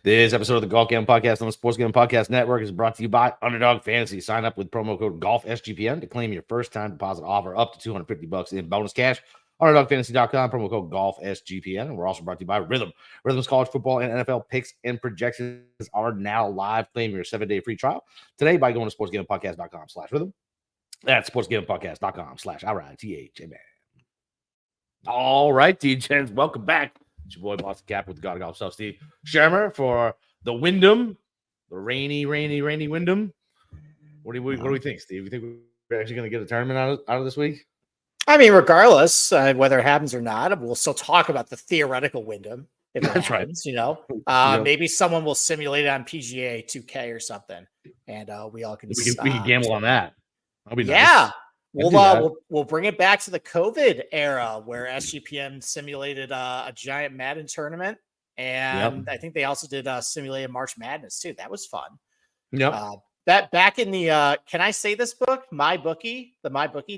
This episode of the Golf Gambling Podcast on the Sports Gambling Podcast Network is brought to you by Underdog Fantasy. Sign up with promo code GOLFSGPN to claim your first time deposit offer up to $250 in bonus cash. UnderdogFantasy.com, promo code GOLFSGPN. And we're also brought to you by Rhythm. Rhythm's college football and NFL picks and projections are now live. Claim your 7-day free trial today by going to sportsgamblingpodcast.com/rhythm. That's sportsgamblingpodcast.com/RITHMN. All right, DJs, welcome back. It's your boy, Boston Cap, with the God of Golf self, Steve Schirmer, for the Wyndham, the rainy Wyndham. What do we think, Steve? You think we're actually going to get a tournament out of this week? I mean, regardless, whether it happens or not, we'll still talk about the theoretical Wyndham. If it happens, you know, maybe someone will simulate it on PGA 2K or something, and we all can. We can gamble on that. That'll be nice. Yeah. We'll bring it back to the COVID era where SGPN simulated a giant Madden tournament, and I think they also did simulated March Madness too. That was fun. That back in the can I say this book, the My Bookie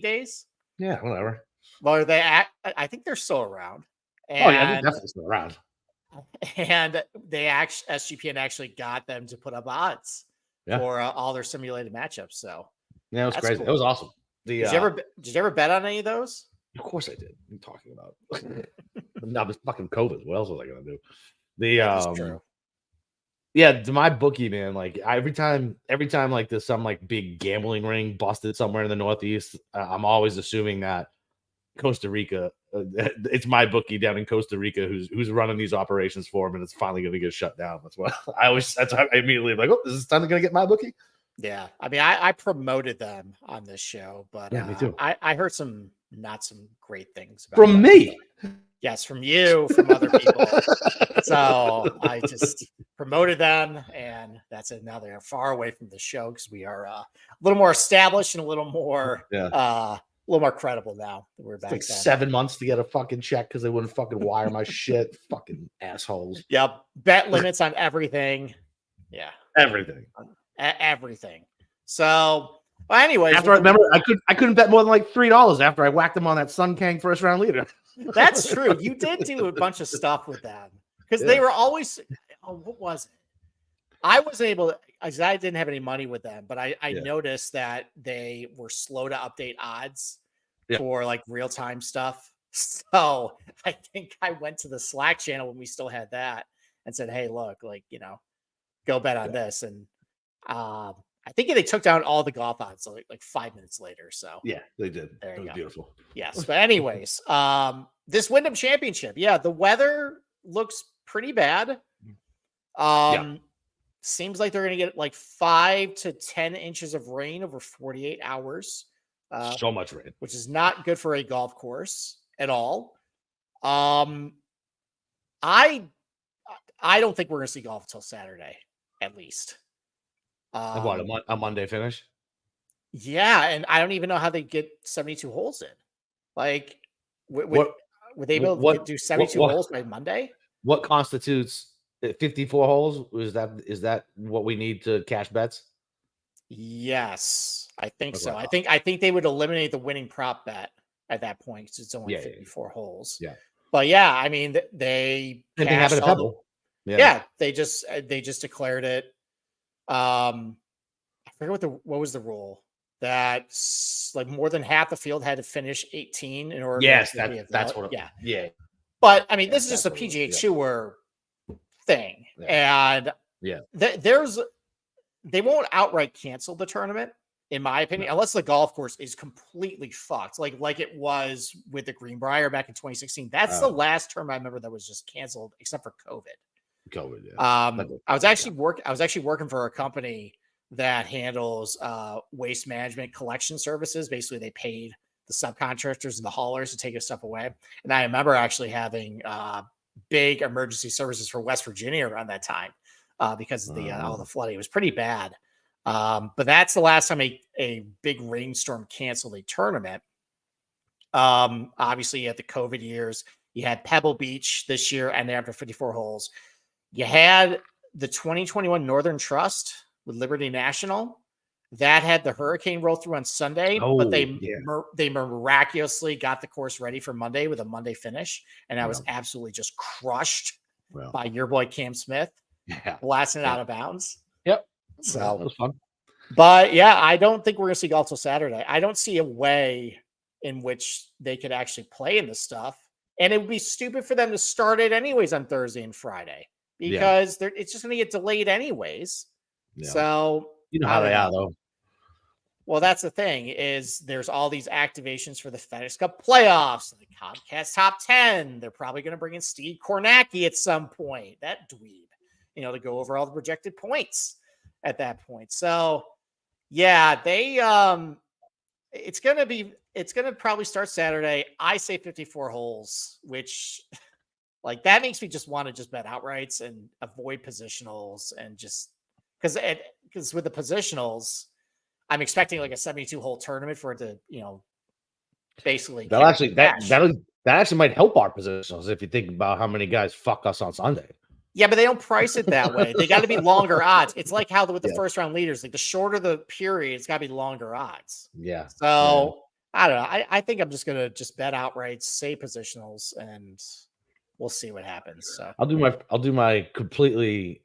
days? Yeah, whatever. Well, I think they're still around. And, they're definitely still around. And SGPN actually got them to put up odds for all their simulated matchups. So yeah, it was crazy. Cool. It was awesome. Did you ever bet on any of those? Of course I did. What are you talking about? No, it's fucking COVID. What else was I gonna do? That's true. Yeah, to my bookie, man. Like every time like there's some like big gambling ring busted somewhere in the Northeast, I'm always assuming that Costa Rica, it's my bookie down in Costa Rica who's running these operations for him, and it's finally gonna get shut down. That's what I immediately am like, oh, is this time gonna get my bookie? Yeah, I mean, I promoted them on this show, but yeah, me too. I heard some great things about from me. Yes, from you, from other people. So I just promoted them, and that's it. Now they're far away from the show because we are a little more established and a little more credible now. We're back. It's like 7 months to get a fucking check because they wouldn't fucking wire my shit. Fucking assholes. Yep, bet limits on everything. Yeah, everything. Everything. So, well, anyways, after I couldn't bet more than like $3 after I whacked them on that Sun Kang first round leader. That's true. You did do a bunch of stuff with them because they were always. Oh, what was it? I was able to, because I didn't have any money with them, but I noticed that they were slow to update odds for like real time stuff. So I think I went to the Slack channel when we still had that and said, "Hey, look, like go bet on this." And I think they took down all the golf odds like 5 minutes later. So yeah, they did. It was beautiful. Yes, but anyways, this Wyndham Championship, the weather looks pretty bad. Seems like they're going to get like 5 to 10 inches of rain over 48 hours. So much rain, which is not good for a golf course at all. I don't think we're going to see golf until Saturday, at least. What, a Monday finish? Yeah, and I don't even know how they get 72 holes in. Like, would they be able to do 72 holes by Monday? What constitutes 54 holes? Is that what we need to cash bets? Yes, I think so. I think they would eliminate the winning prop bet at that point because it's only 54 holes. Yeah, but yeah, I mean they happened to Pebble. They just declared it. I forget what was the rule that like more than half the field had to finish 18 in order. Yes, that's what. Yeah. But I mean, this is just a PGA Tour thing, and they won't outright cancel the tournament, in my opinion, unless the golf course is completely fucked, like it was with the Greenbrier back in 2016. That's the last term I remember that was just canceled, except for COVID. I was actually working for a company that handles waste management collection services. Basically, they paid the subcontractors and the haulers to take their stuff away. And I remember actually having big emergency services for West Virginia around that time because of all the flooding. It was pretty bad. But that's the last time a big rainstorm canceled a tournament. Obviously, you had the COVID years. You had Pebble Beach this year, and after 54 holes. You had the 2021 Northern Trust with Liberty National. That had the hurricane roll through on Sunday, but they miraculously got the course ready for Monday with a Monday finish. And I was absolutely just crushed by your boy Cam Smith. blasting it out of bounds. Yep. So that was fun. But yeah, I don't think we're going to see golf till Saturday. I don't see a way in which they could actually play in this stuff. And it would be stupid for them to start it anyways on Thursday and Friday because it's just going to get delayed anyways. Yeah. So you know how they are, though. Well, that's the thing is there's all these activations for the FedEx Cup playoffs, the Comcast Top 10. They're probably going to bring in Steve Kornacki at some point, that dweeb, to go over all the projected points at that point. So yeah, it's going to probably start Saturday. I say 54 holes, which like that makes me just want to just bet outrights and avoid positionals and just because with the positionals, I'm expecting like a 72 hole tournament for it to, basically that actually might help our positionals if you think about how many guys fuck us on Sunday. Yeah, but they don't price it that way. They got to be longer odds. It's like how with the first round leaders, like the shorter the period, it's got to be longer odds. Yeah. So I don't know. I think I'm just gonna just bet outright, say positionals, and we'll see what happens. So I'll do my completely.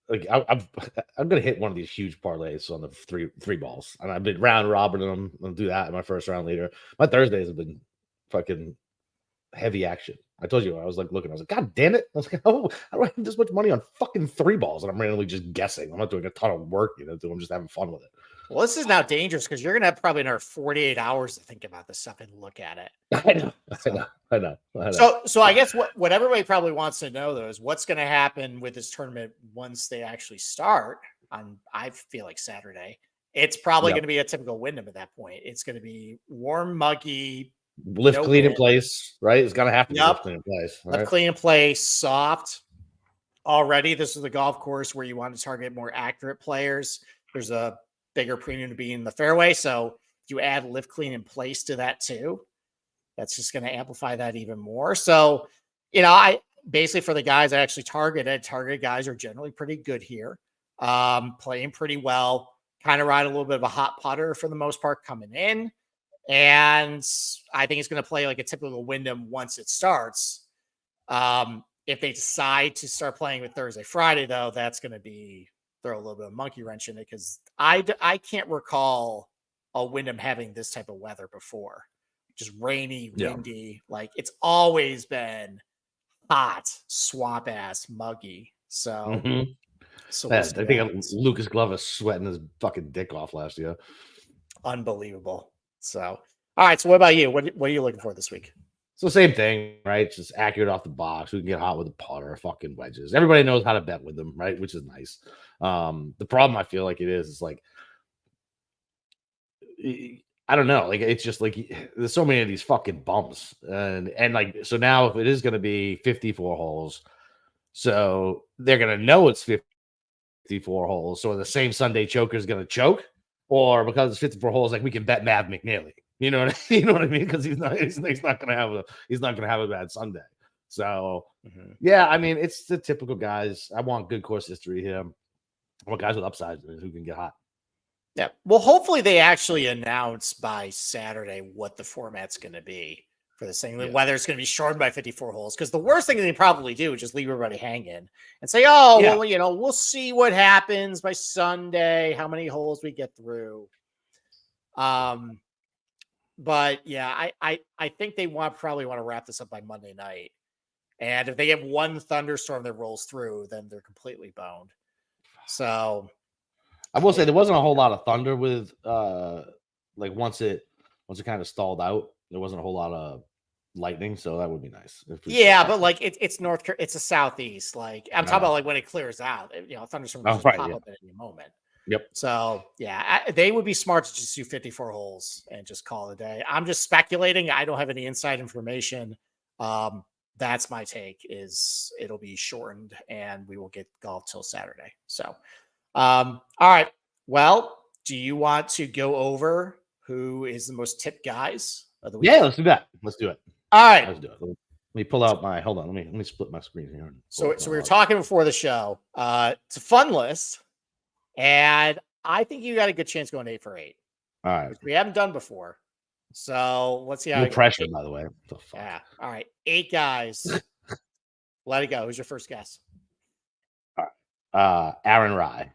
Like I'm gonna hit one of these huge parlays on the three balls, and I've been round robin them. I'll do that in my first round leader. My Thursdays have been fucking heavy action. I told you I was like looking. I was like, God damn it! I was like, how do I have this much money on fucking three balls? And I'm randomly just guessing. I'm not doing a ton of work, I'm just having fun with it. Well, this is now dangerous because you're gonna have probably another 48 hours to think about this stuff and look at it. I know. So I guess what everybody probably wants to know though is what's going to happen with this tournament once they actually start on. I feel like Saturday. It's probably going to be a typical Wyndham at that point. It's going to be warm, muggy, lift clean in place, right? It's got to have to be lift clean in place. Lift clean in place, soft. Already, this is the golf course where you want to target more accurate players. There's a bigger premium to be in the fairway, so you add lift clean in place to that too. That's just going to amplify that even more. So, I basically for the guys I actually target guys are generally pretty good here, playing pretty well. Kind of ride a little bit of a hot putter for the most part coming in. And I think it's going to play like a typical Wyndham once it starts. If they decide to start playing with Thursday, Friday, though, that's going to throw a little bit of monkey wrench in it because I can't recall a Wyndham having this type of weather before. Just rainy, windy. Like it's always been hot, swamp ass, muggy. So, I think Lucas Glover sweating his fucking dick off last year. Unbelievable. So, all right. So, what about you? What are you looking for this week? So, same thing, right? Just accurate off the box. We can get hot with a putter, fucking wedges. Everybody knows how to bet with them, right? Which is nice. The problem I feel like it is like, I don't know. Like, it's just like there's so many of these fucking bumps. And like, so now if it is going to be 54 holes, so they're going to know it's 54 holes. So the same Sunday choker is going to choke, or because it's 54 holes, like we can bet Mav McNeely. You know what I mean? Because he's not going to have a bad Sunday. So yeah, I mean, it's the typical guys. I want good course history here. I want guys with upsides who can get hot. Yeah. Well, hopefully they actually announce by Saturday what the format's going to be for this thing, whether it's going to be shortened by 54 holes. Because the worst thing they probably do is just leave everybody hanging and say, well, we'll see what happens by Sunday, how many holes we get through. But yeah, I think they probably want to wrap this up by Monday night. And if they get one thunderstorm that rolls through, then they're completely boned. So I will say there wasn't a whole lot of thunder with like once it kind of stalled out, there wasn't a whole lot of lightning, so that would be nice. But like it's it's a southeast. Like I'm talking about like when it clears out, thunderstorm will pop up at any moment. Yep. So yeah, they would be smart to just do 54 holes and just call it a day. I'm just speculating. I don't have any inside information. That's my take. Is it'll be shortened and we will get golf till Saturday. So. All right. Well, do you want to go over who is the most tipped guys of the week? Yeah, let's do that. Let's do it. All right. Let's do it. Let me pull out my. Hold on. Let me split my screen here. So we were talking before the show. It's a fun list, and I think you got a good chance going 8 for 8. All right. Which we haven't done before. So let's see how. No pressure, by the way. Yeah. All right. 8 guys. Let it go. Who's your first guess? Aaron Rye.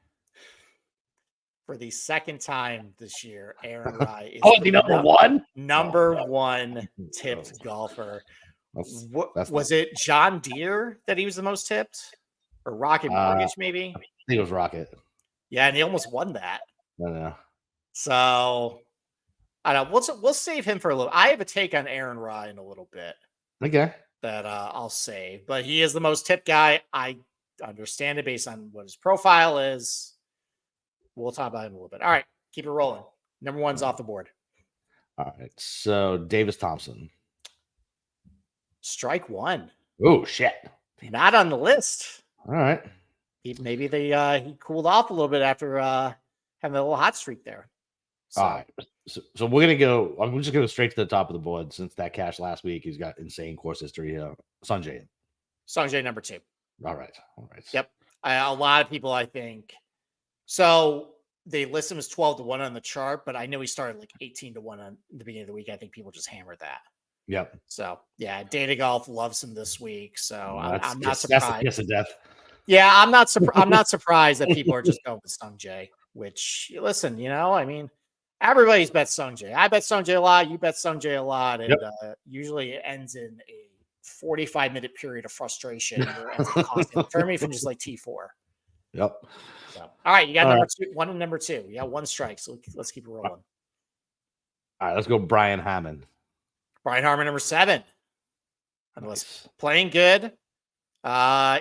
For the second time this year, Aaron Rye is The number one? Number one tipped golfer. Was it John Deere that he was the most tipped? Or Rocket Mortgage, maybe? I think it was Rocket. Yeah, and he almost won that. No. So I don't know. We'll save him for a little. I have a take on Aaron Rye in a little bit. Okay. That I'll save. But he is the most tipped guy. I understand it based on what his profile is. We'll talk about him a little bit. All right, keep it rolling. Number one's off the board. All right. So Davis Thompson. Strike one. Oh, shit. Not on the list. All right. Maybe he cooled off a little bit after having a little hot streak there. So. All right. So we're going to go. I'm just going to go straight to the top of the board since that cash last week. He's got insane course history. Sungjae. Sungjae number 2. All right. Yep. A lot of people, I think. So they list him as 12-1 on the chart, but I know he started like 18-1 on the beginning of the week. I think people just hammered that. Yep. So yeah, Data Golf loves him this week. So I'm not surprised. That's a kiss of death. Yeah, I'm not surprised that people are just going with Sungjae. Which listen, I mean, everybody's bet Sungjae. I bet Sungjae a lot. You bet Sungjae a lot, and usually it ends in a 45-minute period of frustration where it ends up costing the tournament from just like T4. Yep. So, all right, you got number 2, 1 and number 2. You got 1 strike, so let's keep it rolling. All right, let's go Brian Harman. Brian Harman, number 7. Nice. Playing good.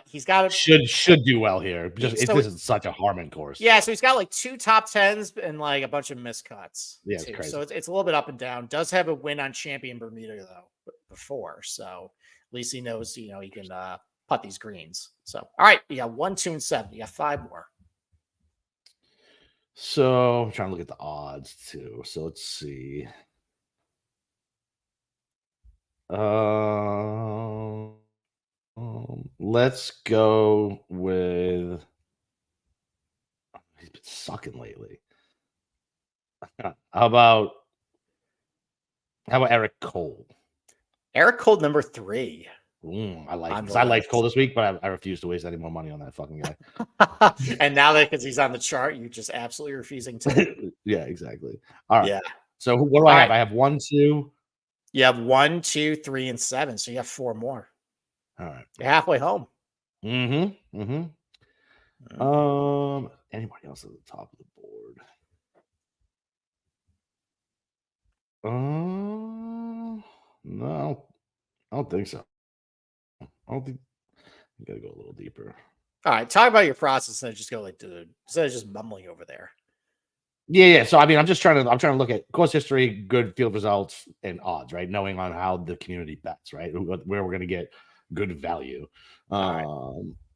He's got a should do well here. This is such a Harman course. Yeah, so he's got like 2 top 10s and like a bunch of miscuts. Yeah, it's crazy. So it's a little bit up and down. Does have a win on Champion Bermuda though before, so at least he knows he can putt these greens. So all right, you got 1, 2, and 7. You got 5 more. So I'm trying to look at the odds too. So let's see. Let's go with. He's been sucking lately. How about Eric Cole? Eric Cole, number 3. I liked Cole this week, but I refuse to waste any more money on that fucking guy. And now that because he's on the chart, you're just absolutely refusing to. Yeah, exactly. All right. Yeah. So what do I have? I have 1, 2. You have 1, 2, 3, and 7. So you have 4 more. All right. You're halfway home. Anybody else at the top of the board? No, I don't think so. I don't think you gotta go a little deeper. All right, talk about your process and just go like, dude, instead of just mumbling over there. Yeah. So I mean, I'm trying to look at course history, good field results, and odds, right? Knowing on how the community bets, right? Where we're gonna get good value.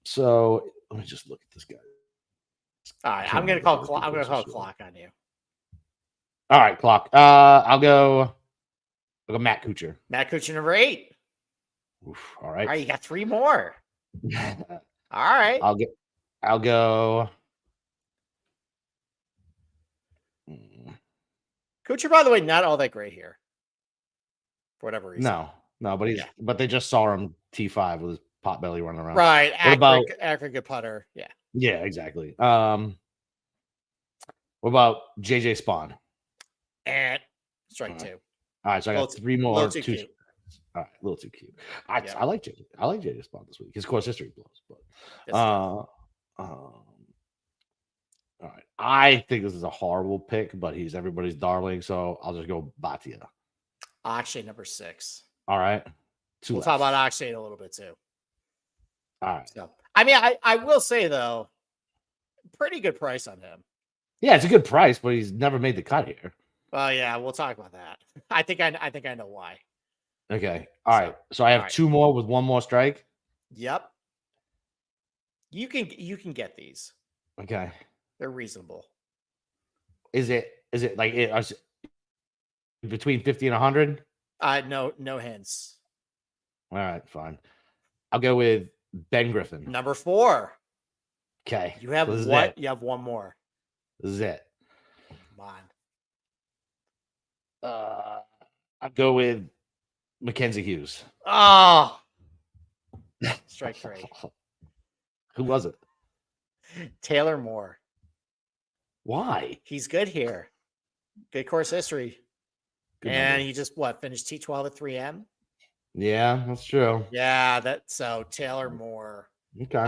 So let me just look at this guy. All right, I'm gonna call clock on you. All right, clock. I'll go Matt Kuchar. Matt Kuchar, number 8. Oof, all right. All right, you got 3 more. All right. I'll go. Kuchar, by the way, not all that great here. For whatever reason. No, but they just saw him T5 with his pot belly running around. Right. Accurate good putter. Yeah. Yeah, exactly. What about JJ Spawn? And strike 2. All right, so I got 3 more. All right, a little too cute. I like JJ. I like JJ Spawn this week. His course history blows, but all right. I think this is a horrible pick, but he's everybody's darling, so I'll just go Bhatia. Akshay, number 6. All right. We'll talk about Akshay in a little bit too. All right. So, I mean, I will say though, pretty good price on him. Yeah, it's a good price, but he's never made the cut here. Well, yeah, we'll talk about that. I think I know why. Okay. All right. So I have 2 more with 1 more strike. Yep. You can get these. Okay. They're reasonable. Is it like between 50 and 100? No hints. All right, fine. I'll go with Ben Griffin. Number 4. Okay. You have what? You have 1 more. This is it. Come on. I'll go with Mackenzie Hughes. Oh. Strike 3. Who was it? Taylor Moore. Why? He's good here. Good course history. Good and number. he just finished T12 at 3M. Yeah, that's true. Yeah, so Taylor Moore. Okay.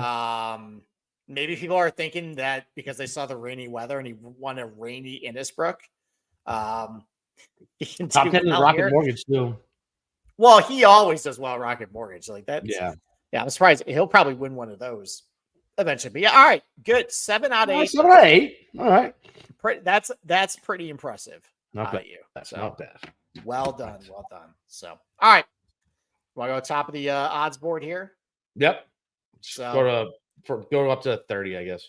Maybe people are thinking that because they saw the rainy weather and he won a rainy Innisbrook. He can Top do 10 in well Rocket here. Mortgage too. Well, he always does well at Rocket Mortgage. Like that. Yeah. Yeah, I'm surprised. He'll probably win one of those eventually. But yeah, all right, good. 7 out of 8. 7 out of 8. All right. That's pretty impressive. Not bad. You. That's So, not bad. Well done. Well done. So, all right. Want to go top of the odds board here? Yep. So go up to 30, I guess.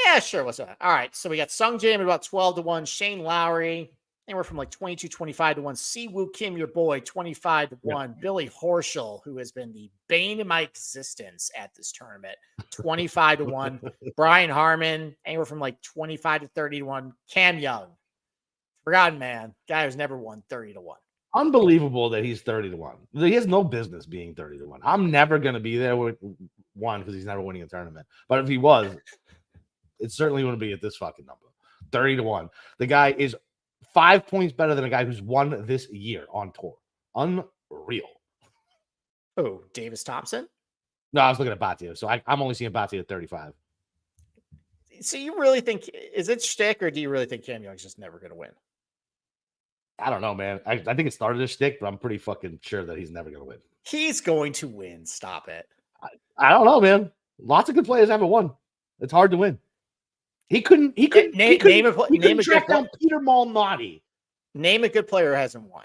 Yeah, sure. What's that? All right. So we got Sungjae Im at about 12 to 1. Shane Lowry, anywhere from like 22, 25 to 1. Siwoo Kim, your boy, 25 to 1. Yep. Billy Horschel, who has been the bane of my existence at this tournament, 25 to 1. Brian Harmon, anywhere from like 25 to 30 to 1. Cam Young, forgotten man, guy who's never won 30 to 1. Unbelievable that he's 30 to 1. He has no business being 30 to 1. I'm never going to be there with one because he's never winning a tournament. But if he was, it certainly wouldn't be at this fucking number. 30 to 1. The guy is 5 points better than a guy who's won this year on tour. Unreal. Oh, Davis Thompson? No, I was looking at Batia. So I'm only seeing Batia at 35. So you really think, is it shtick or do you really think Cam Young's just never going to win? I don't know, man. I think it started as shtick, but I'm pretty fucking sure that he's never going to win. He's going to win. Stop it. I don't know, man. Lots of good players haven't won. It's hard to win. He couldn't track down Peter Malnati. Name a good player who hasn't won.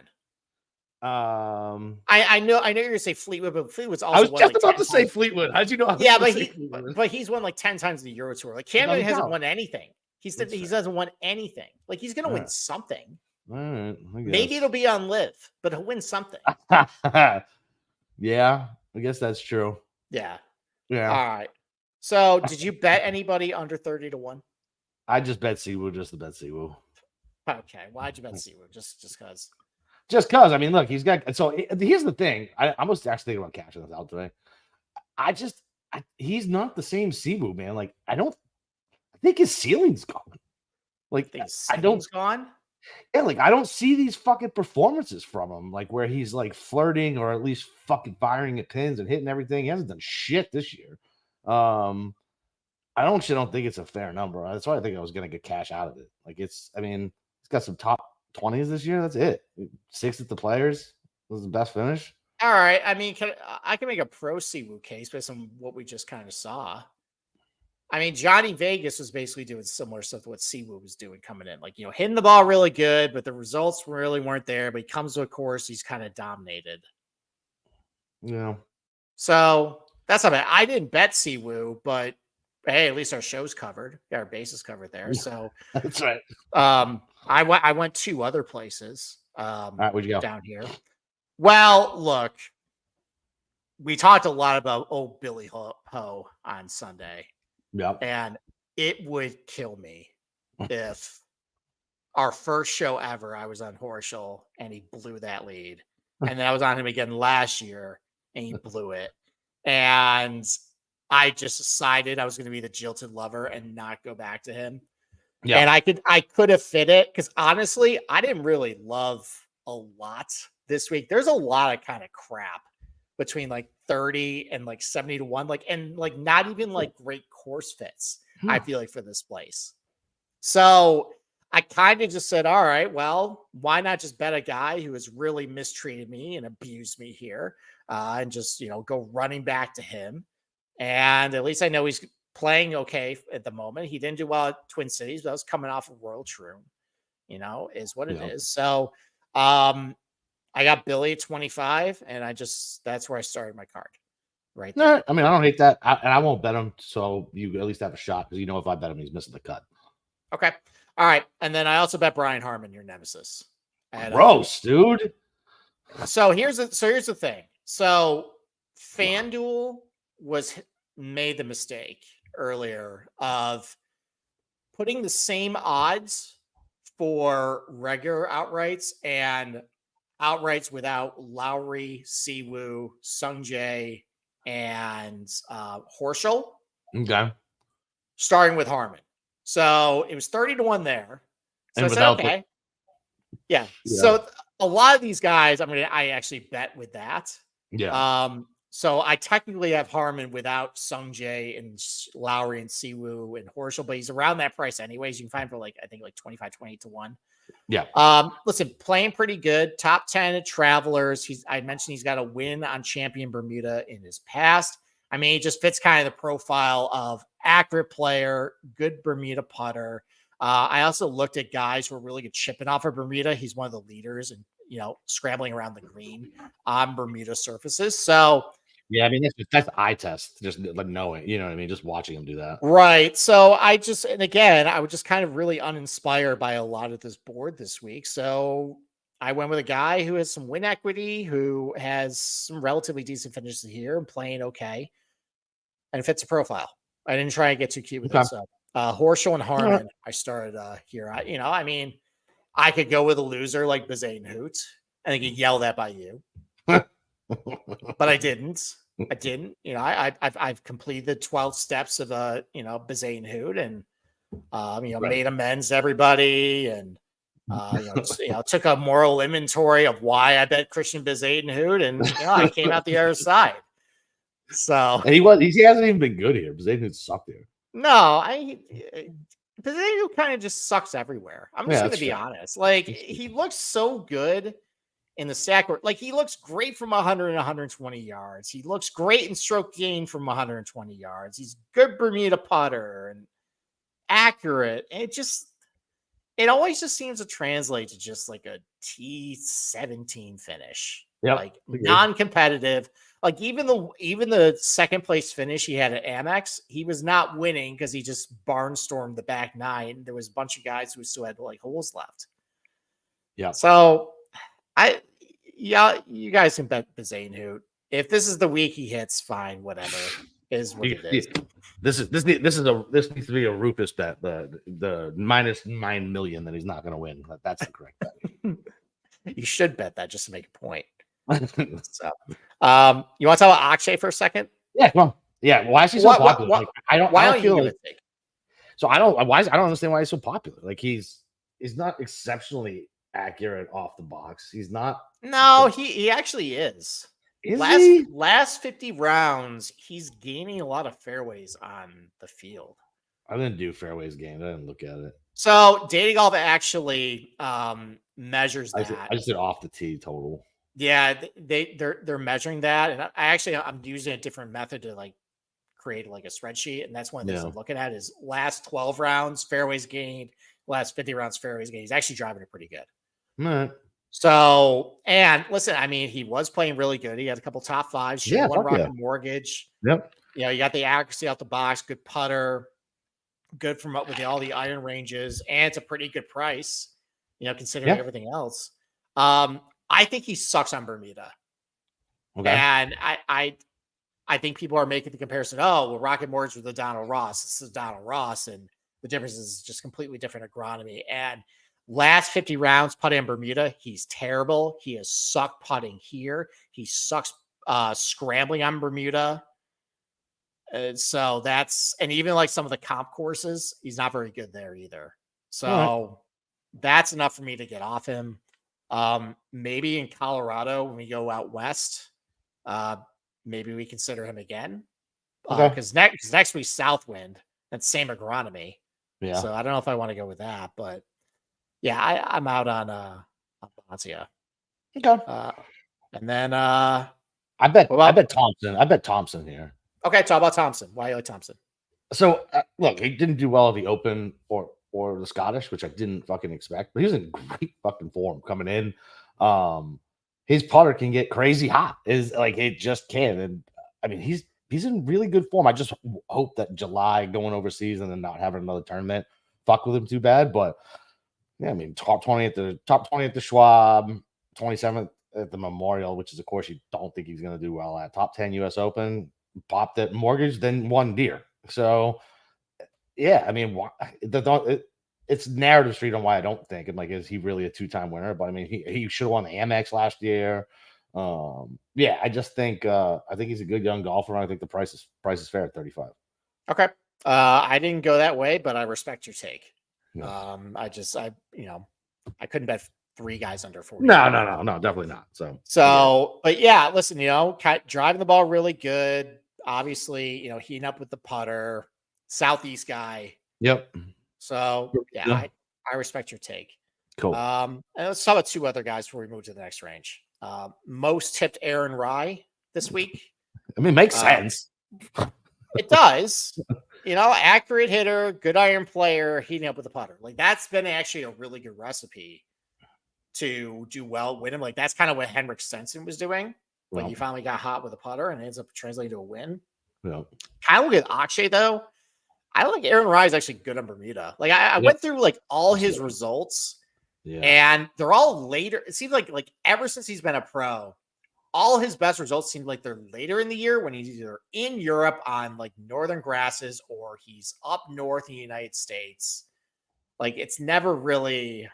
I know you're gonna say Fleetwood, but Fleetwood's also. I was just about to say Fleetwood. How'd you know? Yeah, but he's won like 10 times the Euro Tour. Like Cam Young hasn't won anything. He hasn't won anything. Like he's gonna win something. All right, maybe it'll be on Live, but he'll win something. Yeah, I guess that's true. Yeah. All right. So, did you bet anybody under 30 to 1? I just bet Siwoo, just to bet Siwoo. Okay, why'd you bet Siwoo? Just because. Just because. I mean, look, he's got. So here's the thing. I was actually thinking about cashing this out today. He's not the same Siwoo, man. Like I think his ceiling's gone. Like gone. Yeah, like I don't see these fucking performances from him, like where he's like flirting or at least fucking firing at pins and hitting everything. He hasn't done shit this year. I don't think it's a fair number. That's why I think I was gonna get cash out of it. Like he's got some top 20s this year. That's it. 6th at the Players was the best finish. All right. I mean, I can make a pro Siwoo case based on what we just kind of saw. I mean, Johnny Vegas was basically doing similar stuff to what Siwoo was doing coming in. Like, hitting the ball really good, but the results really weren't there. But he comes to a course, he's kind of dominated. Yeah. So that's not bad. I didn't bet Siwoo, but hey, at least our show's covered. Got our bases covered there. So that's right. I went 2 other places. All right, where'd you go? Down here. Well, look, we talked a lot about Billy Ho on Sunday. Yep. And it would kill me if our first show ever, I was on Horschel and he blew that lead. And then I was on him again last year and he blew it. And I just decided I was going to be the jilted lover and not go back to him. Yeah. And I could have fit it because honestly, I didn't really love a lot this week. There's a lot of kind of crap between like 30 and like 70 to 1, and not even like great course fits, I feel like, for this place. So I kind of just said, all right, well, why not just bet a guy who has really mistreated me and abused me here and just, go running back to him. And at least I know he's playing okay at the moment. He didn't do well at Twin Cities, but I was coming off of Royal Troon, is what it is. So, I got Billy at 25, and that's where I started my card. Right there. No, I mean, I don't hate that. And I won't bet him, so you at least have a shot because if I bet him, he's missing the cut. Okay. All right. And then I also bet Brian Harmon, your nemesis. Gross, dude. So here's the thing. So FanDuel made the mistake earlier of putting the same odds for regular outrights and outrights without Lowry, Siwoo, Sungjae, and Horschel. Okay. starting with Harmon. So it was 30-1 there. So And I said, okay. Yeah. So a lot of these guys, I actually bet with that. Yeah. So I technically have Harmon without Sungjae and Lowry and Siwoo and Horschel, but he's around that price anyways. You can find for I think 25, 28 to 1. Yeah. Listen, playing pretty good. Top 10 at Travelers. I mentioned he's got a win on Champion Bermuda in his past. He just fits kind of the profile of accurate player, good Bermuda putter. I also looked at guys who are really good chipping off of Bermuda. He's one of the leaders and, scrambling around the green on Bermuda surfaces. So, yeah, that's eye test, just like knowing, you know what I mean? Just watching him do that. Right. So I was just kind of really uninspired by a lot of this board this week. So I went with a guy who has some win equity, who has some relatively decent finishes here and playing okay, and fits the profile. I didn't try and get too cute with it. So Horschel and Harmon, I started here. I could go with a loser like Bazane Hoot and I could yell that by you. But I didn't. I've completed the 12 steps of Bazane Hoot and made amends to everybody and took a moral inventory of why I bet Christian Bazane Hoot and I came out the other side. So and he hasn't even been good here. Bazane Hoot sucked here. No, Bazane Hoot kind of just sucks everywhere. I'm just gonna be honest. He looks so good in the stack, he looks great from 100 and 120 yards. He looks great in stroke gain from 120 yards. He's good Bermuda putter and accurate. And it always just seems to translate to just like a T17 finish. Yep. Non-competitive. Even the second place finish he had at Amex, he was not winning because he just barnstormed the back nine. There was a bunch of guys who still had holes left. Yeah. So you guys can bet Bazane Hoot. If this is the week he hits, fine, whatever. Is what it is. This needs to be a Rufus bet. The minus 9 million that he's not going to win. That's the correct bet. You should bet that just to make a point. So, you want to talk about Akshay for a second? Yeah, come on. Yeah, why is he so popular? I don't understand why he's so popular. He's not exceptionally accurate off the box. He's not. No, he actually is. Last 50 rounds, he's gaining a lot of fairways on the field. I didn't do fairways gained. I didn't look at it. So Dating Golf actually measures that. I just did off the tee total. Yeah, they're measuring that, and I'm using a different method to create a spreadsheet, and that's one of the things I'm looking at is last 12 rounds fairways gained, last 50 rounds fairways gained. He's actually driving it pretty good. Right. So, and listen, he was playing really good. He had a couple top fives. One Rocket Mortgage. Yep. You got the accuracy out the box, good putter, good from up with all the iron ranges, and it's a pretty good price. Considering everything else. I think he sucks on Bermuda. Okay. And I think people are making the comparison. Oh, well, Rocket Mortgage with the Donald Ross. This is Donald Ross, and the difference is just completely different agronomy. And last 50 rounds putting in Bermuda, he's terrible. He has sucked putting here. He sucks scrambling on Bermuda. So and even some of the comp courses, he's not very good there either. So that's enough for me to get off him. Maybe in Colorado when we go out west, maybe we consider him again. Because next week's Southwind, that's same agronomy. Yeah. So I don't know if I want to go with that, but yeah, I'm out on Bonsia. Okay. And then I bet Thompson. I bet Thompson here. Okay, talk about Thompson. Why you like Thompson? So look, he didn't do well at the Open or the Scottish, which I didn't fucking expect, but he was in great fucking form coming in. His putter can get crazy hot. It just can. And he's in really good form. I just hope that July going overseas and then not having another tournament fuck with him too bad. But yeah, top 20 at the Schwab, 27th at the Memorial, which is a course you don't think he's going to do well at. Top 10 U.S. Open, popped at Mortgage, then won Deere. So yeah, it's narrative street on why I don't think. And is he really a two-time winner? But he should have won the Amex last year. Yeah, I just think I think he's a good young golfer. And I think the price is fair at 35. Okay. I didn't go that way, but I respect your take. Yeah. I couldn't bet 3 guys under 40. No, definitely not. But yeah, listen, driving the ball really good. Obviously, heating up with the putter, Southeast guy. Yep. So yeah, Yeah. I respect your take. Cool. And let's talk about 2 other guys before we move to the next range. Most tipped Aaron Rye this week. I mean, makes sense. It does. Accurate hitter, good iron player, heating up with the putter. Like that's been actually a really good recipe to do well, win him. Like that's kind of what Henrik Stenson was doing. Like he finally got hot with a putter and ends up translating to a win. Yeah. Kind of look at Akshay though. I like Aaron Rye is actually good on Bermuda. Like I went through like all his results, and they're all later. It seems like ever since he's been a pro, all his best results seem like they're later in the year when he's either in Europe on like northern grasses or he's up north in the United States. Like it's never really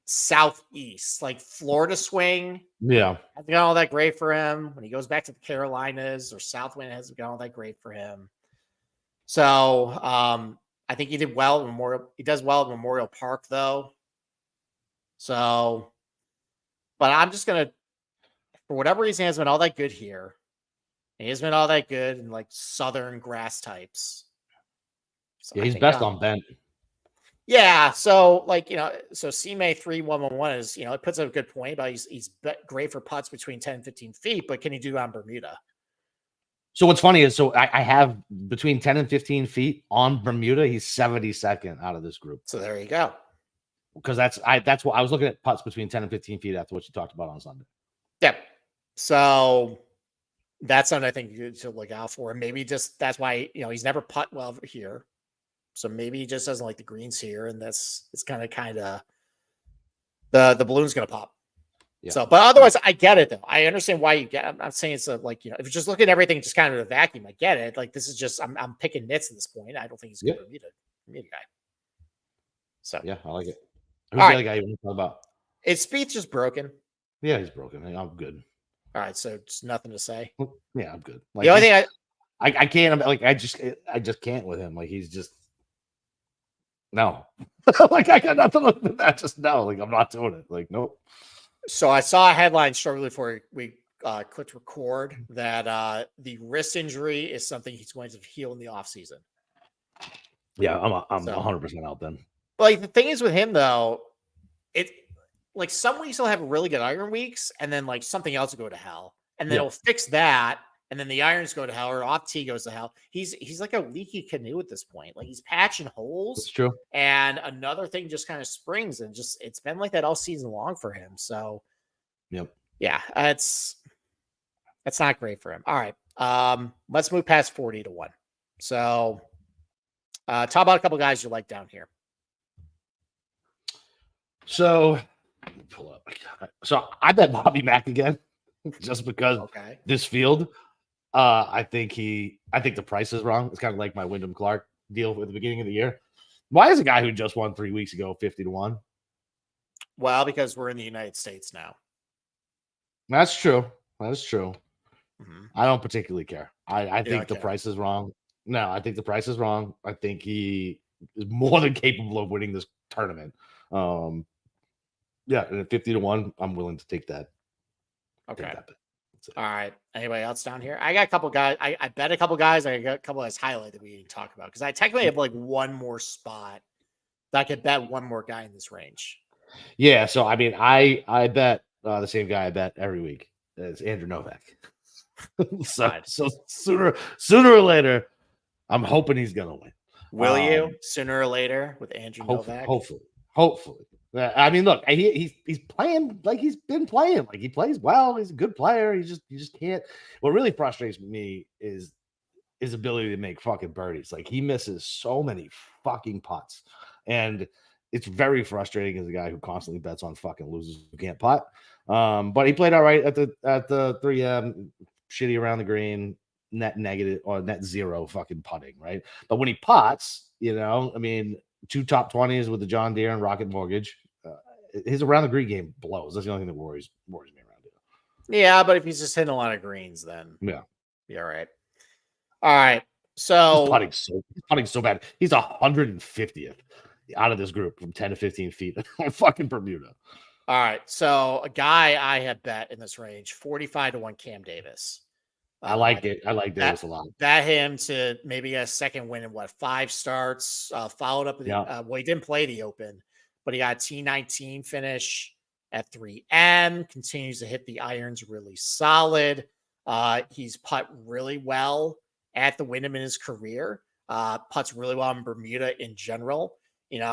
southeast, like Florida swing. Yeah. Hasn't gone all that great for him. When he goes back to the Carolinas or Southwind, hasn't gone all that great for him. So I think he did well at Memorial. He does well at Memorial Park though. So, but I'm just gonna, for whatever reason, he hasn't been all that good here. He hasn't been all that good in like southern grass types. So yeah, he's best on bent. Yeah, so so CMA 3-1-1-1 is it puts up a good point, but he's great for putts between 10 and 15 feet, but can he do on Bermuda? So what's funny is, I have between 10 and 15 feet on Bermuda. He's 72nd out of this group. So there you go. Because that's what I was looking at, putts between 10 and 15 feet after what you talked about on Sunday. Yeah. So that's something I think you should look out for. And maybe just that's why, he's never putt well here. So maybe he just doesn't like the greens here. And it's kind of the balloon's going to pop. Yeah. So, but otherwise, I get it though. I understand why you get. I'm not saying it's if you're just looking at everything just kind of in a vacuum. I get it. Like this is just I'm picking nits at this point. I don't think he's a good Bermuda guy. So yeah, I like it. Who's the other guy you want to talk about? Is Spieth just broken? Yeah, he's broken. I'm good. All right, so just nothing to say. Yeah, I'm good. Like, the only thing I can't. Like I just can't with him. Like he's just no. Like I got nothing to look at that. Just no. Like I'm not doing it. Like nope. So I saw a headline shortly before we clicked record that the wrist injury is something he's going to heal in the offseason. Yeah, I'm 100% out then. Like the thing is with him though, it like some weeks he'll have really good iron weeks, and then like something else will go to hell, and then he'll fix that, and then the irons go to hell, or off tee goes to hell. He's like a leaky canoe at this point. Like he's patching holes. That's true. And another thing just kind of springs, and just it's been like that all season long for him. So, yeah, it's not great for him. All right, let's move past 40-1. So, talk about a couple guys you like down here. So, pull up. So I bet Bobby Mack again, just because this field. I think the price is wrong. It's kind of like my Wyndham Clark deal at the beginning of the year. Why is a guy who just won 3 weeks ago 50-1? Well, because we're in the United States now. That's true. That's true. Mm-hmm. I don't particularly care. I think the price is wrong. No, I think the price is wrong. I think he is more than capable of winning this tournament. Yeah, and at 50-1, I'm willing to take that. Okay. All right. Anybody else down here? I got a couple guys. I bet a couple guys. I got a couple guys highlighted we didn't talk about because I technically have like one more spot that I could bet one more guy in this range. Yeah. So I mean, I bet the same guy I bet every week. It's Andrew Novak. so sooner or later, I'm hoping he's gonna win. Will you sooner or later with Andrew Novak? Hopefully. I mean, look, he's playing like he's been playing. Like he plays well. He's a good player. You just can't. What really frustrates me is his ability to make fucking birdies. Like he misses so many fucking putts, and it's very frustrating as a guy who constantly bets on fucking losers who can't putt. But he played all right at the 3M, shitty around the green, net negative or net zero fucking putting, right? But when he putts, I mean. 2 top 20s with the John Deere and Rocket Mortgage. His around the green game blows. That's the only thing that worries me around here. Yeah, but if he's just hitting a lot of greens, then yeah, all right. All right. So He's putting so bad. He's 150th out of this group from 10 to 15 feet on fucking Bermuda. all right. So a guy I have bet in this range, 45-1 Cam Davis. I like it. I like Davis a lot. Bet him to maybe a second win in 5 starts. Followed up with well, he didn't play the Open, but he got a T19 finish at 3M. Continues to hit the irons really solid. He's putt really well at the Wyndham in his career. Putts really well in Bermuda in general.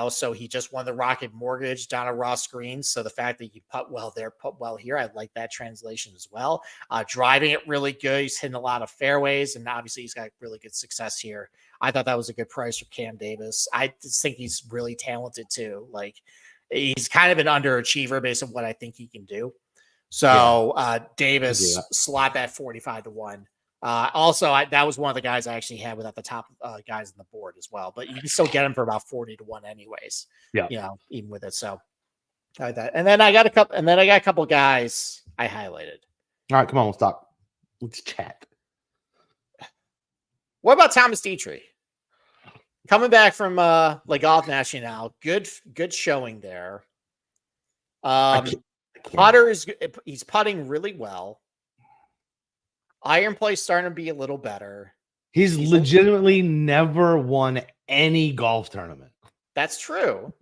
So he just won the Rocket Mortgage down at Ross Green. So the fact that you putt well there, putt well here, I like that translation as well. Driving it really good. He's hitting a lot of fairways, and obviously he's got really good success here. I thought that was a good price for Cam Davis. I just think he's really talented too. Like, he's kind of an underachiever based on what I think he can do. So Davis slot at 45-1. Also, that was one of the guys I actually had without the top guys on the board as well. But you can still get him for about 40-1, anyways. Yeah, even with it. So, like that. And then I got a couple guys I highlighted. All right, come on, let's chat. What about Thomas Dietrich? Coming back from Le Golf National, good showing there. Putter he's putting really well. Iron play starting to be a little better. He's legitimately never won any golf tournament. That's true.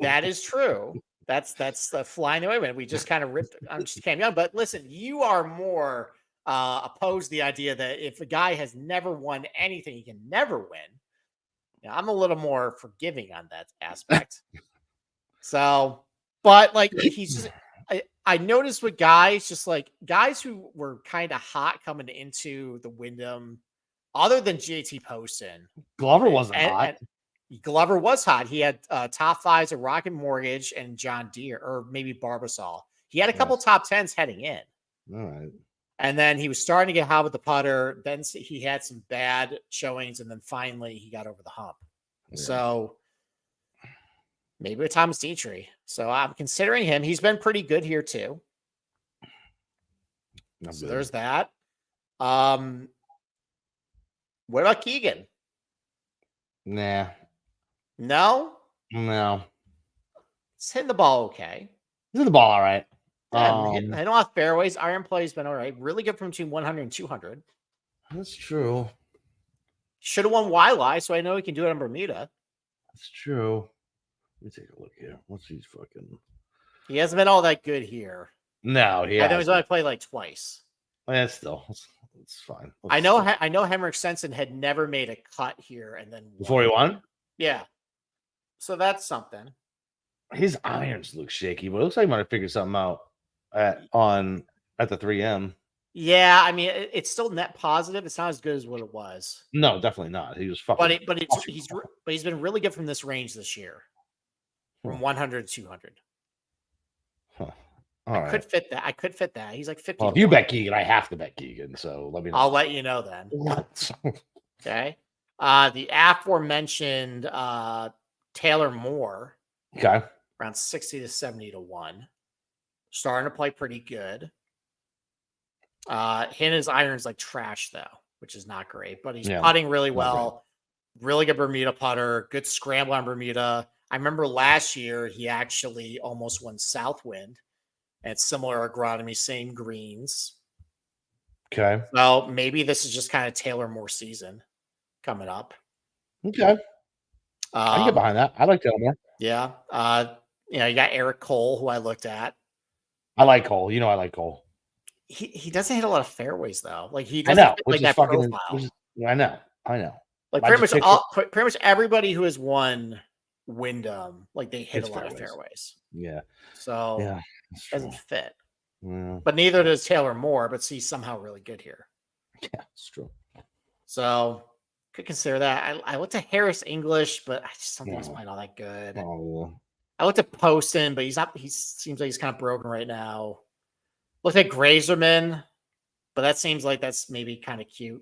That is true. That's the flying away with. We just kind of ripped. I'm just Cam Young, but listen, you are more opposed to the idea that if a guy has never won anything, he can never win. I'm a little more forgiving on that aspect. So, but like he's just. I noticed with guys, just like guys who were kind of hot coming into the Wyndham, other than JT Poston. Glover wasn't hot. Glover was hot. He had top fives at Rocket Mortgage and John Deere, or maybe Barbasol. He had a couple top 10s heading in. All right. And then he was starting to get hot with the putter. Then he had some bad showings, and then finally he got over the hump. Yeah. So maybe with Thomas Dietrich. So I'm considering him. He's been pretty good here too. So there's that. What about Keegan? Nah. No? No. He's hitting the ball okay. He's hitting the ball all right. I know off fairways. Iron play's been all right. Really good from between 100 and 200. That's true. Should have won Waialae, so I know he can do it on Bermuda. That's true. Let me take a look here. What's he's fucking? He hasn't been all that good here. No, I know he's only played like twice. Yeah, still, it's fine. I know Henrik Stenson had never made a cut here, and then before he won. Yeah, so that's something. His irons look shaky, but it looks like he might have figured something out at the 3M. Yeah, I mean it's still net positive. It's not as good as what it was. No, definitely not. He was fucking. But he's been really good from this range this year. From 100 to 200. Huh. I could fit that. He's like 50. Well, if you bet Keegan, I have to bet Keegan. So let me know. I'll let you know then. Okay. The aforementioned Taylor Moore. Okay. Around 60 to 70-1. Starting to play pretty good. His iron's like trash though, which is not great. But he's putting really well. Really good Bermuda putter. Good scramble on Bermuda. I remember last year he actually almost won Southwind at similar agronomy, same greens. Okay. Well, maybe this is just kind of Taylor Moore season coming up. Okay. I can get behind that. I like Taylor Moore. Yeah. You got Eric Cole, who I looked at. I like Cole. I like Cole. He doesn't hit a lot of fairways though. Like he doesn't fit like that profile. I know. Like pretty much everybody who has won Wyndham, like they hit a lot of fairways. Yeah. So doesn't fit. Yeah. But neither does Taylor Moore, but he's somehow really good here. Yeah, it's true. So could consider that. I looked at Harris English, but I just don't think he's playing all that good. Oh. I looked at Poston, but he's not. He seems like he's kind of broken right now. Looked at Grazerman, but that seems like that's maybe kind of cute.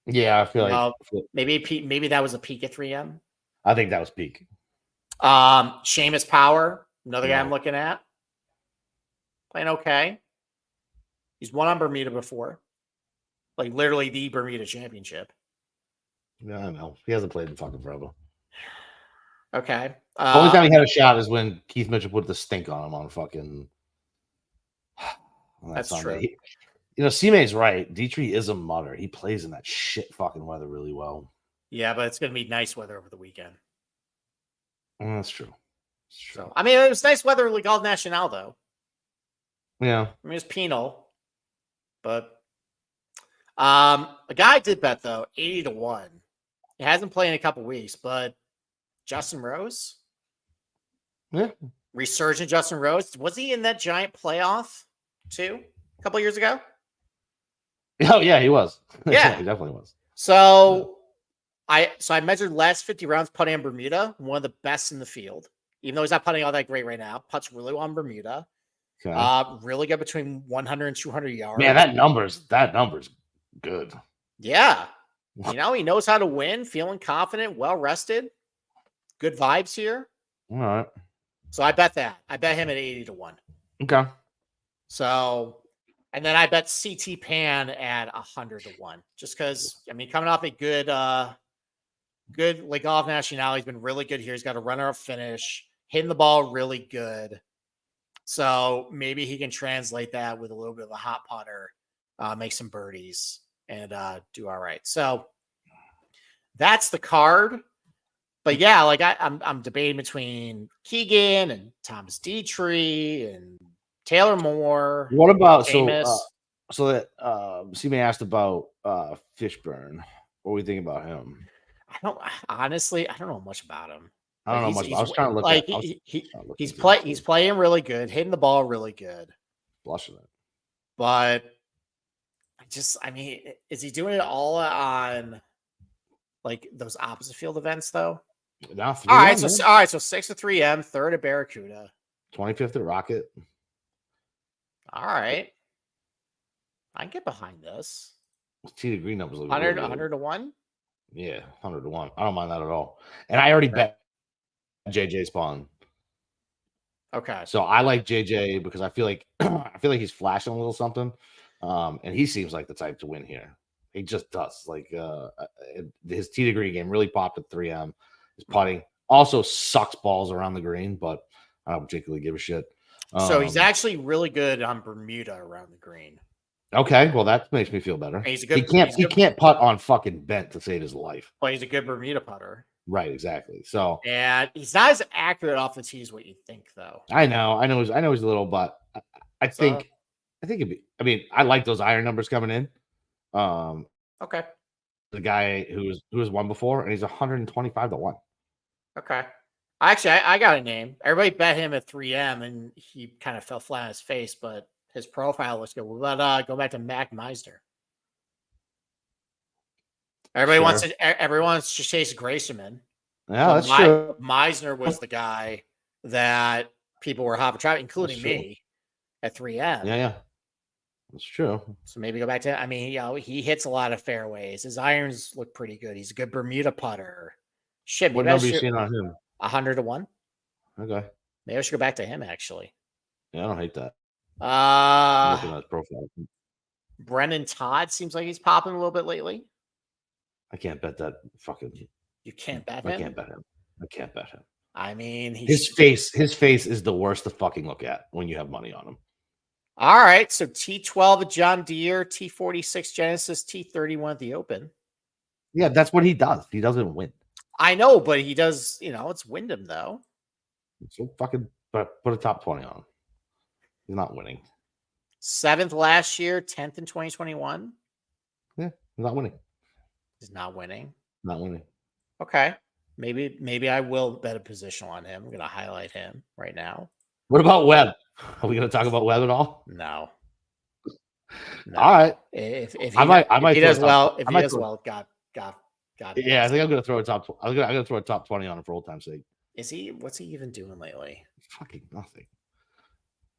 Yeah, I feel like maybe that was a peak at 3M. I think that was peak. Seamus Power, another guy I'm looking at. Playing okay. He's won on Bermuda before. Like literally the Bermuda Championship. Yeah, I know. He hasn't played in fucking forever. Okay. The only time he had a shot is when Keith Mitchell put the stink on him on fucking on that That's Sunday. true. C-May's right. Dietrich is a mutter. He plays in that shit fucking weather really well. Yeah, but it's going to be nice weather over the weekend. That's true. So, I mean, it was nice weather in Le Golf National, though. Yeah. I mean, it's penal, but a guy did bet, though, 80-1. He hasn't played in a couple weeks, but Justin Rose? Yeah. Resurgent Justin Rose. Was he in that giant playoff, too, a couple years ago? Oh, yeah, he was. Yeah, he definitely was. So I measured last 50 rounds putting on Bermuda, one of the best in the field. Even though he's not putting all that great right now, puts really well on Bermuda. Okay. Really good between 100 and 200 yards. Man, that number's good. Yeah. He knows how to win, feeling confident, well rested. Good vibes here. All right. So I bet that. I bet him at 80-1. Okay. So, and then I bet CT Pan at 100-1. Just because, I mean, coming off a good Le Golf National, he's been really good here. He's got a runner-up finish, hitting the ball really good. So maybe he can translate that with a little bit of a hot putter, make some birdies, and do all right. So that's the card. But yeah, like I'm debating between Keegan and Thomas Dietrich and Taylor Moore. What about Jameis. so that C-May asked about Fishburne. What do we think about him? I don't know much about him. I don't know much. I was trying to look at he's playing really good, hitting the ball really good. Blushing it. But I mean, is he doing it all on like those opposite field events though? All right, so 6th at 3M, 3rd at Barracuda, 25th at Rocket. All right, I can get behind this. Tee to green numbers 100-1. Yeah, 100-1. I don't mind that at all. And I already bet JJ Spawn. Okay. So I like JJ because I feel like he's flashing a little something. And he seems like the type to win here. He just does. Like his tee to green game really popped at 3M. His putting also sucks balls around the green, but I don't particularly give a shit. So he's actually really good on Bermuda around the green. Okay, well that makes me feel better. He's a good. He can't putt on fucking bent to save his life. Well, he's a good Bermuda putter. Right, exactly. So and he's not as accurate off the tee as what you think, though. I know he's a little, but I think it'd be. I mean, I like those iron numbers coming in. Okay. The guy who was won before, and he's 125-1. Okay. Actually, I got a name. Everybody bet him at 3M, and he kind of fell flat on his face, but his profile looks good. But go back to Mac Meisner. Everyone wants to chase Grayson. Yeah, that's true. Meisner was the guy that people were hopping traffic, including me, at 3M. Yeah. That's true. So maybe go back to, I mean, he hits a lot of fairways. His irons look pretty good. He's a good Bermuda putter. Shit, what number are you seeing on him? 100-1. Okay. Maybe I should go back to him, actually. Yeah, I don't hate that. Looking at his profile. Brennan Todd seems like he's popping a little bit lately. I can't bet that fucking. You can't bet him? I can't bet him. I mean, his face is the worst to fucking look at when you have money on him. All right, so T12 at John Deere, T46 Genesis, T31 at the Open. Yeah, that's what he does. He doesn't win. I know, but he does. It's Wyndham though. So fucking put a top 20 on him. He's not winning. 7th last year, 10th in 2021. Yeah, he's not winning. He's not winning. Not winning. Okay, maybe I will bet a position on him. I'm gonna highlight him right now. What about Webb? Are we going to talk about Webb at all? No. All right. If he does well, got. Yeah, I think I'm going to throw a top. I'm going to throw a top 20 on him for old time's sake. Is he? What's he even doing lately? Fucking nothing.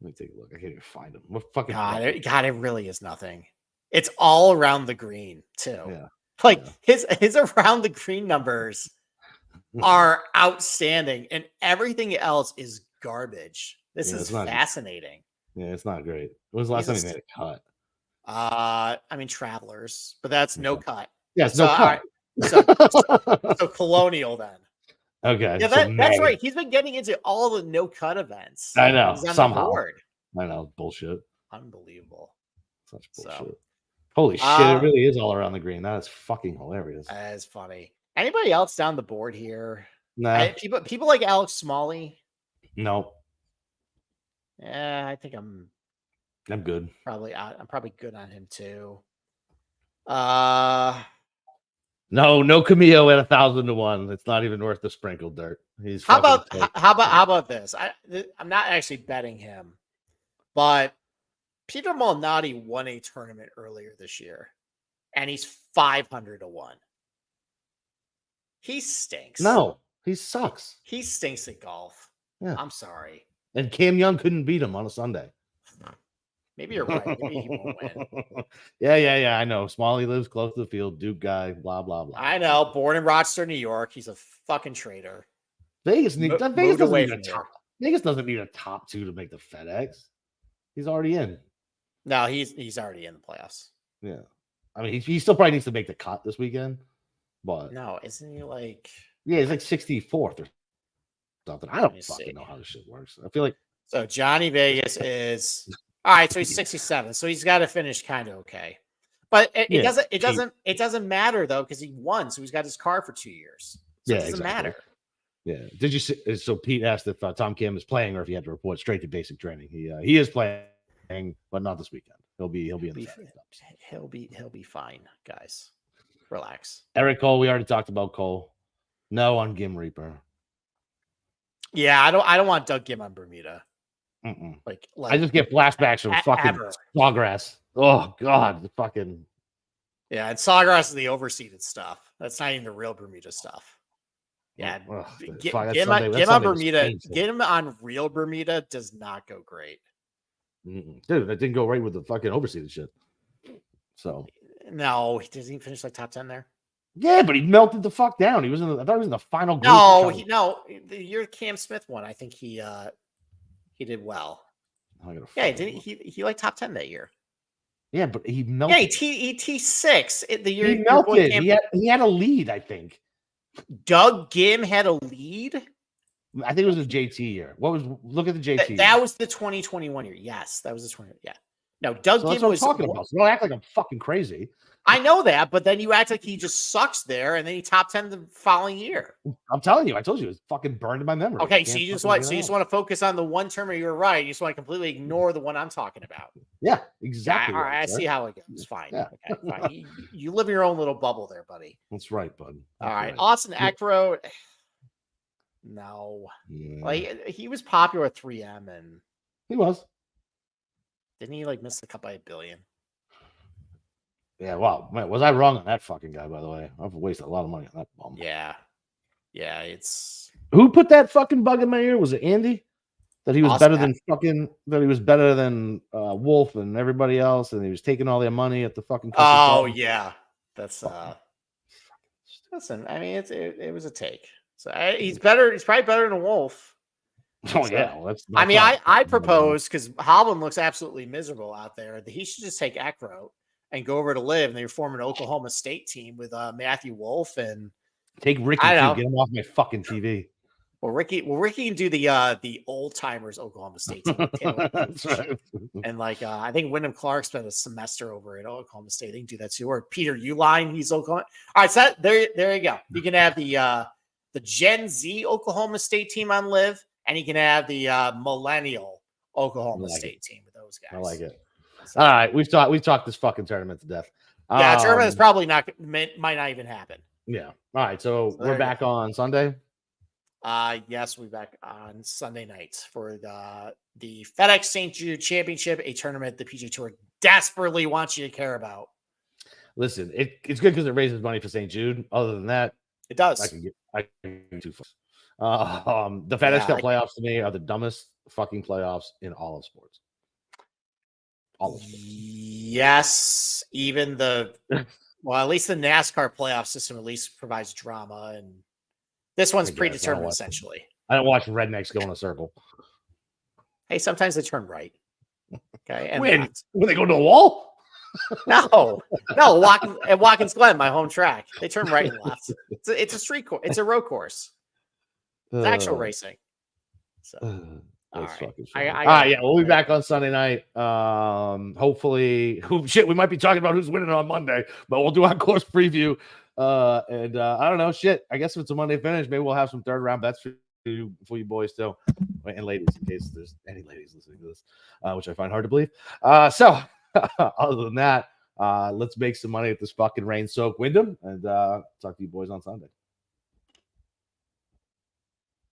Let me take a look. I can't even find him. What fucking? God, it really is nothing. It's all around the green too. Yeah. Like his around the green numbers are outstanding, and everything else is garbage. This is fascinating. It's not great. When was the last time he made a cut? I mean, Travelers, but that's no cut. Yeah, it's no cut. So Colonial then. Okay. Yeah, that's right. He's been getting into all the no cut events. I know. He's on Somehow. the board. I know. Bullshit. Unbelievable. Such bullshit. So, holy shit! It really is all around the green. That is fucking hilarious. That is funny. Anybody else down the board here? Nah. People like Alex Smalley. No. Yeah, I think I'm good. I'm probably good on him too. No Camillo at 1,000-1. It's not even worth the sprinkled dirt. He's how about this? I'm not actually betting him, but Peter Malnati won a tournament earlier this year, and he's 500-1. He stinks. No, he sucks. He stinks at golf. Yeah. I'm sorry. And Cam Young couldn't beat him on a Sunday. Maybe you're right. Maybe he won't win. Yeah. I know. Smalley lives close to the field. Duke guy. Blah blah blah. I know. Born in Rochester, New York. He's a fucking traitor. Vegas doesn't need a top 2 to make the FedEx. He's already in. No, he's already in the playoffs. Yeah, I mean he still probably needs to make the cut this weekend. But no, isn't he like? Yeah, he's like 64th or something. I don't fucking know how this shit works. I feel like so. Johnny Vegas is all right. So he's 67. So he's got to finish kind of okay. But it doesn't matter though because he won. So he's got his car for 2 years. So it doesn't matter. Yeah. Did you see? So Pete asked if Tom Kim is playing or if he had to report straight to basic training. He is playing, but not this weekend. He'll be in the he'll be fine, guys. Relax. Eric Cole, we already talked about Cole. No on Gim Reaper. Yeah, I don't want Doug Gim on Bermuda. Like I just get flashbacks from fucking Sawgrass. Oh god, the fucking yeah, and Sawgrass is the overseeded stuff. That's not even the real Bermuda stuff. Yeah, get him on Bermuda. Get him on real Bermuda does not go great. Dude, that didn't go right with the fucking overseeded shit. So no, he doesn't even finish like top 10 there. Yeah, but he melted the fuck down. I thought he was in the final group. No, the year Cam Smith won, I think he did well. Yeah, he like top 10 that year. Yeah, but he melted. Yeah, he T6 the year he melted. He had a lead, I think. Doug Gim had a lead. I think it was the JT year. Look at the JT. That was the 2021 year. Yes, that was the 20. Yeah. No, Doug Gim was talking about. So don't act like I'm fucking crazy. I know that, but then you act like he just sucks there, and then he top 10 the following year. I'm telling you, I told you it was fucking burned in my memory. Okay, so you just want to focus on the one term where you're right. You just want to completely ignore the one I'm talking about. Yeah, exactly. Yeah, all right, I see how it goes. Fine. Yeah. Okay, fine. You live in your own little bubble there, buddy. That's right, bud. All right, Austin Eckroat. No, like he was popular at 3M, and he was. Didn't he like miss the cut by $1 billion? Yeah, wow. Man, was I wrong on that fucking guy, by the way? I've wasted a lot of money on that bum. Yeah. Yeah, it's who put that fucking bug in my ear? Was it Andy? That he was better than Wolf and everybody else, and he was taking all their money at the fucking club. Yeah. That's listen, I mean it was a take. So he's better, he's probably better than Wolf. Oh yeah, well, I propose because Hovland looks absolutely miserable out there that he should just take Eckroat and go over to live, and they form an Oklahoma State team with Matthew Wolf and take Ricky too. Get him off my fucking TV. Well, Ricky can do the old timers Oklahoma State team. That's right. And I think Wyndham Clark spent a semester over at Oklahoma State. They can do that too. Or Peter Uline, he's Oklahoma. All right, so there you go. You can have the Gen Z Oklahoma State team on live, and you can have the millennial Oklahoma State team with those guys. I like it. So, all right, we've talked this fucking tournament to death. Yeah, tournament is probably might not even happen. Yeah. All right, so we're back on Sunday. Yes, we're back on Sunday night for the FedEx St. Jude Championship, a tournament the PGA Tour desperately wants you to care about. Listen, it's good because it raises money for St. Jude. Other than that, it does. I can get too far. The FedEx Cup playoffs to me are the dumbest fucking playoffs in all of sports. Yes, even at least the NASCAR playoff system at least provides drama, and this one's predetermined essentially. I don't watch rednecks go in a circle. Hey, sometimes they turn right. Okay, and when they go to the wall. No, at Watkins Glen, my home track. They turn right and left. It's a street course. It's a road course. It's actual racing. So, all right. Fucking funny. All right, yeah, we'll be back on Sunday night. Hopefully, we might be talking about who's winning on Monday, but we'll do our course preview. And I don't know, I guess if it's a Monday finish, maybe we'll have some third round bets for you boys too, and ladies, in case there's any ladies listening to this, which I find hard to believe. So other than that, let's make some money at this fucking rain-soaked Wyndham, and talk to you boys on Sunday.